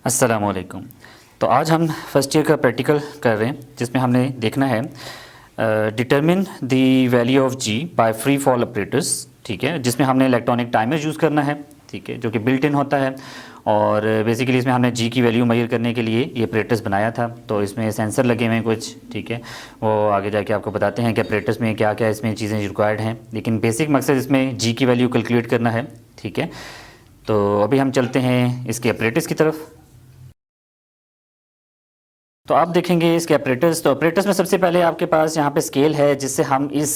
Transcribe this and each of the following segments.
अस्सलामुअलैकुम। तो आज हम फर्स्ट ईयर का प्रैक्टिकल कर रहे हैं जिसमें हमने देखना है determine the value of G by free fall operators. ठीक है, जिसमें हमने इलेक्ट्रॉनिक टाइमर यूज़ करना है। ठीक है, जो कि बिल्ट इन होता है और बेसिकली इसमें हमने जी की वैल्यू मेजर करने के लिए ये ऑपरेटर्स बनाया था। तो इसमें सेंसर लगे हुए हैं कुछ। ठीक है, वो आगे जाके आपको बताते हैं कि ऑपरेटर्स में क्या क्या इसमें चीज़ें रिक्वायर्ड हैं, लेकिन बेसिक मकसद इसमें जी की वैल्यू कैलकुलेट करना है। ठीक है, तो अभी हम चलते हैं इसके ऑपरेटर्स की तरफ। तो आप देखेंगे इसके ऑपरेटर्स। तो ऑपरेटर्स में सबसे पहले आपके पास यहाँ पे स्केल है, जिससे हम इस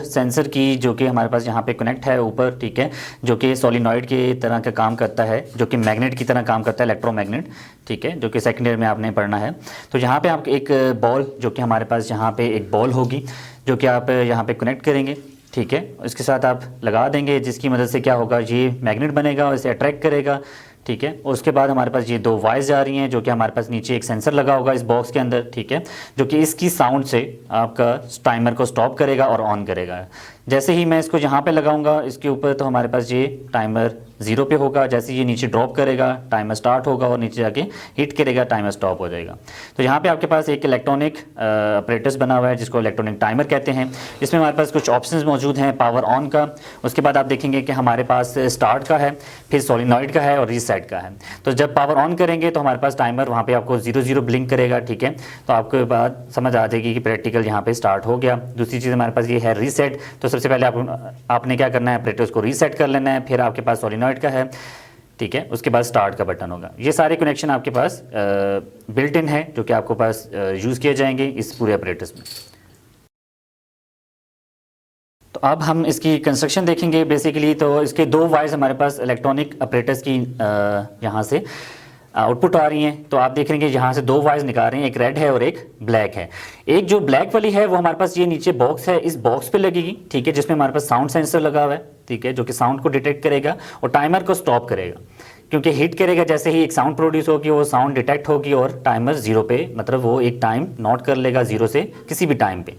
सेंसर की जो कि हमारे पास यहाँ पे कनेक्ट है ऊपर, ठीक है, जो कि सोलिनॉइड की तरह का काम करता है, जो कि मैग्नेट की तरह काम करता है, इलेक्ट्रोमैग्नेट। ठीक है, जो कि सेकेंड ईयर में आपने पढ़ना है। तो यहाँ पे आप एक बॉल, जो कि हमारे पास यहाँ पे एक बॉल होगी, जो कि आप यहाँ पे कनेक्ट करेंगे। ठीक है, इसके साथ आप लगा देंगे, जिसकी मदद से क्या होगा, ये मैग्नेट बनेगा और इसे अट्रैक्ट करेगा। ठीक है, उसके बाद हमारे पास ये दो वायर्स जा रही हैं, जो कि हमारे पास नीचे एक सेंसर लगा होगा इस बॉक्स के अंदर। ठीक है, जो कि इसकी साउंड से आपका टाइमर को स्टॉप करेगा और ऑन करेगा। जैसे ही मैं इसको यहाँ पे लगाऊंगा इसके ऊपर, तो हमारे पास ये टाइमर 0 पे होगा। जैसे ये नीचे ड्रॉप करेगा टाइमर स्टार्ट होगा, और नीचे जाके हिट करेगा टाइमर स्टॉप हो जाएगा। तो यहाँ पे आपके पास एक इलेक्ट्रॉनिक ऑपरेटर्स बना हुआ है, जिसको इलेक्ट्रॉनिक टाइमर कहते हैं। इसमें हमारे पास कुछ ऑप्शंस मौजूद हैं पावर ऑन का। उसके बाद आप देखेंगे कि हमारे पास स्टार्ट का है, फिर सोलिनॉइड का है और रीसेट का है। तो जब पावर ऑन करेंगे तो हमारे पास टाइमर वहाँ पे आपको 0 ब्लिंक करेगा। ठीक है, तो आपको बात समझ आ जाएगी कि प्रैक्टिकल यहाँ पे स्टार्ट हो गया। दूसरी चीज़ हमारे पास ये है रीसेट। तो सबसे पहले आपने क्या करना है, ऑपरेटर्स को रीसेट कर लेना है। फिर आपके पास सोलिनॉइड का है, ठीक है, उसके बाद स्टार्ट का बटन होगा। ये सारे कनेक्शन आपके पास बिल्ट इन है, जो कि आपके पास यूज़ किए जाएंगे इस पूरे ऑपरेटर्स में। तो अब हम इसकी कंस्ट्रक्शन देखेंगे बेसिकली। तो इसके दो वायर्स हमारे पास इलेक्ट्रॉनिक ऑपरेटर्स की यहाँ से आउटपुट आ रही हैं। तो आप देख रहे हैं कि यहाँ से दो वायर्स निकाल रहे हैं, एक रेड है और एक ब्लैक है। एक जो ब्लैक वाली है वो हमारे पास ये नीचे बॉक्स है, इस बॉक्स पे लगेगी। ठीक है, जिसमें हमारे पास साउंड सेंसर लगा हुआ है। ठीक है, जो कि साउंड को डिटेक्ट करेगा और टाइमर को स्टॉप करेगा, क्योंकि हिट करेगा जैसे ही एक साउंड प्रोड्यूस होगी, वो साउंड डिटेक्ट होगी और टाइमर 0 पे, मतलब वो एक टाइम नोट कर लेगा 0 से किसी भी टाइम पे।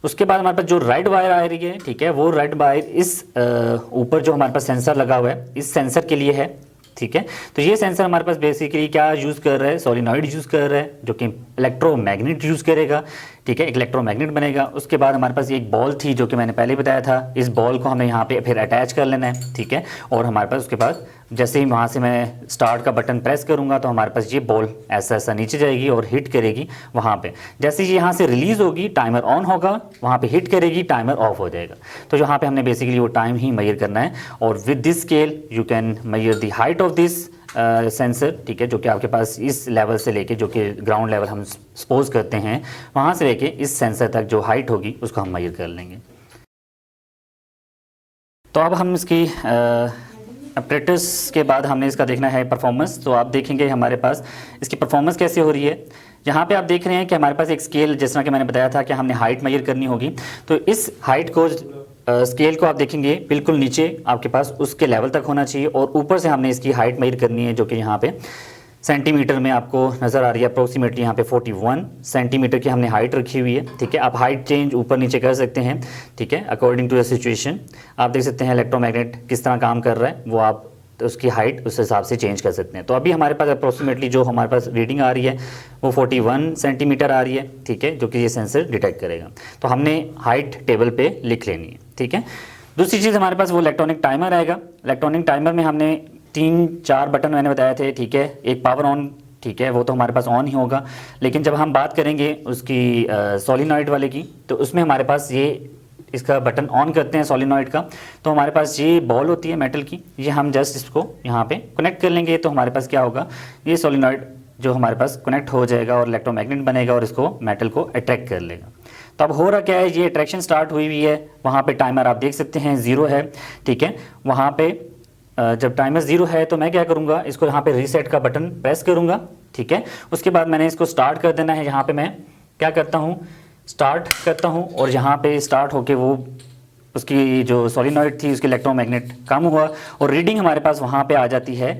उसके बाद हमारे पास जो रेड वायर आ रही है, ठीक है, वो रेड वायर इस ऊपर जो हमारे पास सेंसर लगा हुआ है, इस सेंसर के लिए है। ठीक है, तो ये सेंसर हमारे पास बेसिकली क्या यूज़ कर रहा है, सोलिनॉइड यूज़ कर रहा है, जो कि इलेक्ट्रोमैग्नेट यूज़ करेगा। ठीक है, एक इलेक्ट्रोमैग्नेट बनेगा। उसके बाद हमारे पास एक बॉल थी, जो कि मैंने पहले बताया था। इस बॉल को हमें यहाँ पे फिर अटैच कर लेना है। ठीक है, और हमारे पास उसके बाद जैसे ही वहाँ से मैं स्टार्ट का बटन प्रेस करूँगा, तो हमारे पास ये बॉल ऐसा ऐसा नीचे जाएगी और हिट करेगी वहाँ पे। जैसे ही यहाँ से रिलीज़ होगी, टाइमर ऑन होगा, वहाँ पे हिट करेगी, टाइमर ऑफ हो जाएगा। तो यहाँ पे हमने बेसिकली वो टाइम ही मेजर करना है। और with this scale you can measure the height of this sensor. ठीक है, जो कि आपके पास इस लेवल से लेके, जो कि ग्राउंड लेवल हम सपोज करते हैं, वहाँ से लेके इस सेंसर तक जो हाइट होगी उसको हम मेजर कर लेंगे। तो अब हम इसकी ऑपरेटर्स के बाद हमने इसका देखना है परफॉर्मेंस। तो आप देखेंगे हमारे पास इसकी परफॉर्मेंस कैसे हो रही है। यहाँ पे आप देख रहे हैं कि हमारे पास एक स्केल, जिस तरह कि मैंने बताया था कि हमने हाइट मेजर करनी होगी। तो इस हाइट को स्केल को आप देखेंगे बिल्कुल नीचे आपके पास उसके लेवल तक होना चाहिए, और ऊपर से हमने इसकी हाइट मेजर करनी है, जो कि यहाँ पे सेंटीमीटर में आपको नज़र आ रही है। अप्रोक्सीमेटली यहाँ पे 41 सेंटीमीटर की हमने हाइट रखी हुई है। ठीक है, आप हाइट चेंज ऊपर नीचे कर सकते हैं। ठीक है, अकॉर्डिंग टू द सिचुएशन आप देख सकते हैं इलेक्ट्रोमैग्नेट किस तरह काम कर रहा है, वो आप उसकी हाइट उस हिसाब से चेंज कर सकते हैं। तो अभी हमारे पास अप्रोक्सीमेटली जो हमारे पास रीडिंग आ रही है वो 41 सेंटीमीटर आ रही है। ठीक है, जो कि ये सेंसर डिटेक्ट करेगा। तो हमने हाइट टेबल पे लिख लेनी है। ठीक है, दूसरी चीज़ हमारे पास वो इलेक्ट्रॉनिक टाइमर आएगा। इलेक्ट्रॉनिक टाइमर में हमने 3-4 बटन मैंने बताए थे। ठीक है, एक पावर ऑन, ठीक है, वो तो हमारे पास ऑन ही होगा। लेकिन जब हम बात करेंगे उसकी सोलिनॉइड वाले की, तो उसमें हमारे पास ये इसका बटन ऑन करते हैं सोलिनॉइड का, तो हमारे पास ये बॉल होती है मेटल की, ये हम जस्ट इसको यहाँ पे कनेक्ट कर लेंगे। तो हमारे पास क्या होगा, ये सोलिनॉइड जो हमारे पास कनेक्ट हो जाएगा और इलेक्ट्रोमैग्नेट बनेगा और इसको मेटल को अट्रैक्ट कर लेगा। तो अब हो रहा क्या है, ये अट्रैक्शन स्टार्ट हुई हुई है। वहाँ पे टाइमर आप देख सकते हैं 0 है। ठीक है, वहाँ पे जब टाइमर 0 है तो मैं क्या करूँगा, इसको यहाँ पे रीसेट का बटन प्रेस करूँगा। ठीक है, उसके बाद मैंने इसको स्टार्ट कर देना है। यहाँ पे मैं क्या करता हूँ, स्टार्ट करता हूँ, और यहाँ पे स्टार्ट होके वो उसकी जो सोलिनॉइड थी उसकी इलेक्ट्रोमैग्नेट कम हुआ, और रीडिंग हमारे पास वहाँ पे आ जाती है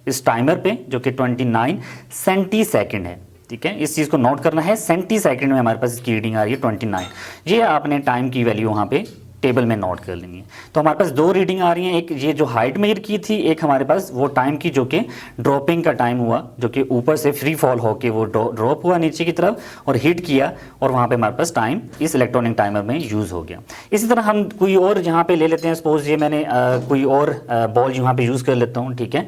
इस टाइमर पे, जो कि 29 सेंटी सेकेंड है। ठीक है, इस चीज़ को नोट करना है, सेंटी सेकेंड में हमारे पास इसकी रीडिंग आ रही है 29। ये आपने टाइम की वैल्यू वहाँ पे टेबल में नोट कर लेनी है। तो हमारे पास दो रीडिंग आ रही हैं, एक ये जो हाइट मेजर की थी, एक हमारे पास वो टाइम की जो कि ड्रॉपिंग का टाइम हुआ, जो कि ऊपर से फ्री फॉल होके वो ड्रॉप हुआ नीचे की तरफ और हिट किया, और वहाँ पे हमारे पास टाइम इस इलेक्ट्रॉनिक टाइमर में यूज़ हो गया। इसी तरह हम कोई और यहाँ पे ले लेते हैं, सपोज ये मैंने कोई और बॉल यहाँ पे यूज़ कर लेता हूँ, ठीक है।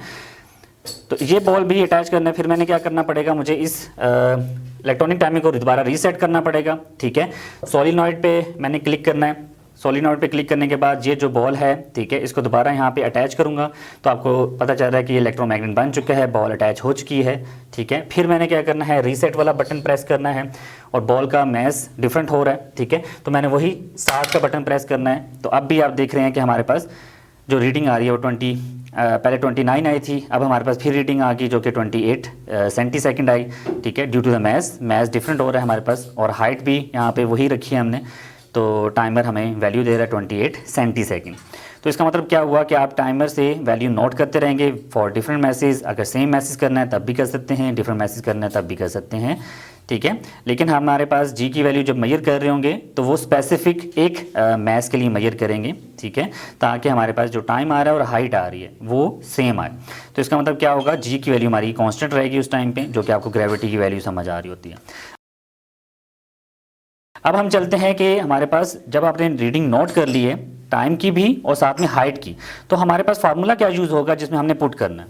तो ये बॉल भी अटैच करना है, फिर मैंने क्या करना पड़ेगा, मुझे इस इलेक्ट्रॉनिक टाइमिंग को दोबारा रीसेट करना पड़ेगा, ठीक है। सोलिनॉइड पे मैंने क्लिक करना है, सोलिनॉइड पे क्लिक करने के बाद ये जो बॉल है, ठीक है, इसको दोबारा यहाँ पे अटैच करूँगा, तो आपको पता चल रहा है कि ये इलेक्ट्रोमैग्नेट बन चुका है, बॉल अटैच हो चुकी है, ठीक है। फिर मैंने क्या करना है, रीसेट वाला बटन प्रेस करना है, और बॉल का मैस डिफरेंट हो रहा है, ठीक है, तो मैंने वही स्टार्ट का बटन प्रेस करना है। तो अब भी आप देख रहे हैं कि हमारे पास जो रीडिंग आ रही है वो पहले 29 आई थी, अब हमारे पास फिर रीडिंग आ गई जो कि 28 सेंटी-सेकंड आई, ठीक है, due to the mass different हो रहा है हमारे पास, और हाइट भी यहाँ पे वही रखी है हमने, तो टाइमर हमें वैल्यू दे रहा है 28 सेंटी-सेकंड। तो इसका मतलब क्या हुआ कि आप टाइमर से वैल्यू नोट करते रहेंगे फॉर डिफरेंट मैसेज। अगर सेम मैसेज करना है तब भी कर सकते हैं, डिफरेंट मैसेज करना है तब भी कर सकते हैं, ठीक है। लेकिन हमारे पास जी की वैल्यू जब मेजर कर रहे होंगे तो वो स्पेसिफिक एक मैस के लिए मेजर करेंगे, ठीक है, ताकि हमारे पास जो टाइम आ रहा है और हाइट आ रही है वो सेम आए। तो इसका मतलब क्या होगा, जी की वैल्यू हमारी कांस्टेंट रहेगी उस टाइम पे, जो कि आपको ग्रेविटी की वैल्यू समझ आ रही होती है। अब हम चलते हैं कि हमारे पास जब आपने रीडिंग नोट कर ली है टाइम की भी और साथ में हाइट की, तो हमारे पास फार्मूला क्या यूज़ होगा जिसमें हमने पुट करना है।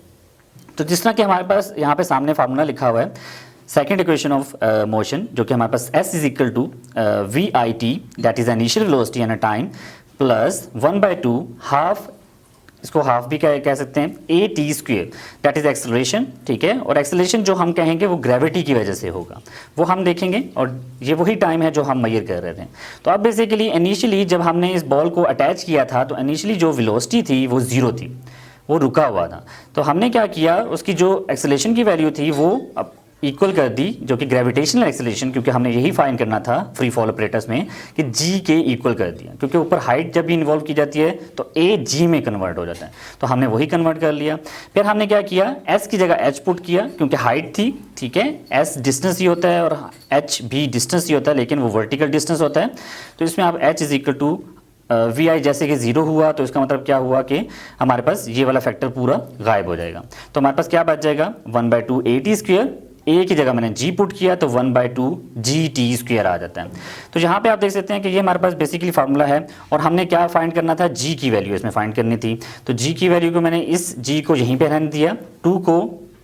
तो जिस तरह कि हमारे पास यहाँ पे सामने फार्मूला लिखा हुआ है, सेकेंड इक्वेशन ऑफ मोशन, जो कि हमारे पास s is equal to V I T, that is initial velocity and time, plus 1/2 half, इसको हाफ भी कह सकते हैं, A T square, that is acceleration, ठीक है। और एक्सेलरेशन जो हम कहेंगे वो ग्रेविटी की वजह से होगा, वो हम देखेंगे, और ये वही टाइम है जो हम मेजर कर रहे थे। तो अब बेसिकली इनिशियली जब हमने इस बॉल को अटैच किया था तो इनिशियली जो वेलोसिटी थी वो 0 थी, वो रुका हुआ था। तो हमने क्या किया, उसकी जो एक्सेलरेशन की वैल्यू थी वो अब इक्वल कर दी, जो कि ग्रेविटेशनल एक्सेलरेशन, क्योंकि हमने यही फाइंड करना था फ्री फॉल ऑपरेटर्स में, कि जी के इक्वल कर दिया, क्योंकि ऊपर हाइट जब भी इन्वॉल्व की जाती है तो ए जी में कन्वर्ट हो जाता है, तो हमने वही कन्वर्ट कर लिया। फिर हमने क्या किया, एस की जगह एच पुट किया, क्योंकि हाइट थी, ठीक है, एस डिस्टेंस ही होता है और एच भी डिस्टेंस ही होता है, लेकिन वो वर्टिकल डिस्टेंस होता है। तो इसमें आप H is equal to V I जैसे कि 0 हुआ, तो इसका मतलब क्या हुआ कि हमारे पास ये वाला फैक्टर पूरा गायब हो जाएगा। तो हमारे पास क्या बच जाएगा, 1/2 ए टी स्क्वेयर, ए की जगह मैंने जी पुट किया तो 1/2 जी टी स्क्वेयर आ जाता है। तो यहाँ पे आप देख सकते हैं कि ये हमारे पास बेसिकली फार्मूला है, और हमने क्या फाइंड करना था, जी की वैल्यू इसमें फाइंड करनी थी। तो जी की वैल्यू को मैंने इस जी को यहीं पे रहने दिया, 2 को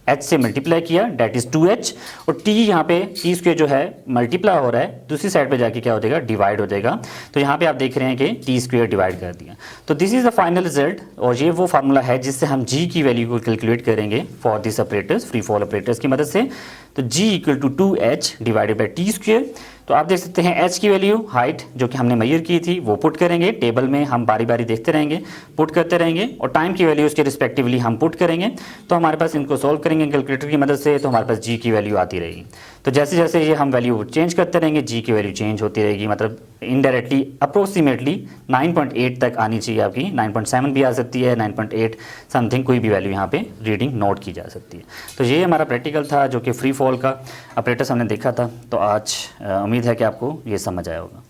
h से मल्टीप्लाई किया, डेट इज 2h, और t यहाँ पे टी स्क्वेयर जो है मल्टीप्लाई हो रहा है, दूसरी साइड पे जाके क्या हो जाएगा, डिवाइड हो जाएगा। तो यहाँ पे आप देख रहे हैं कि टी स्क्वेयर डिवाइड कर दिया। तो this is the final result, और ये वो फार्मूला है जिससे हम g की वैल्यू को कैलकुलेट करेंगे for this operators, free fall operators की मदद से। तो g equal to 2h divided by T square. तो आप देख सकते हैं h की वैल्यू, हाइट जो कि हमने मेजर की थी वो पुट करेंगे, टेबल में हम बारी बारी देखते रहेंगे, पुट करते रहेंगे, और टाइम की वैल्यू उसके रिस्पेक्टिवली हम पुट करेंगे। तो हमारे पास इनको सॉल्व करेंगे कैलकुलेटर की मदद से, तो हमारे पास g की वैल्यू आती रहेगी। तो जैसे जैसे ये हम वैल्यू चेंज करते रहेंगे g की वैल्यू चेंज होती रहेगी, मतलब इनडायरेक्टली अप्रोक्सीमेटली 9.8 तक आनी चाहिए आपकी, 9.7 भी आ सकती है, 9.8 समथिंग कोई भी वैल्यू यहाँ पे रीडिंग नोट की जा सकती है। तो ये हमारा प्रैक्टिकल था जो कि फ्री फॉल का ऑपरेटर्स हमने देखा था। तो आज उम्मीद है कि आपको ये समझ आया होगा।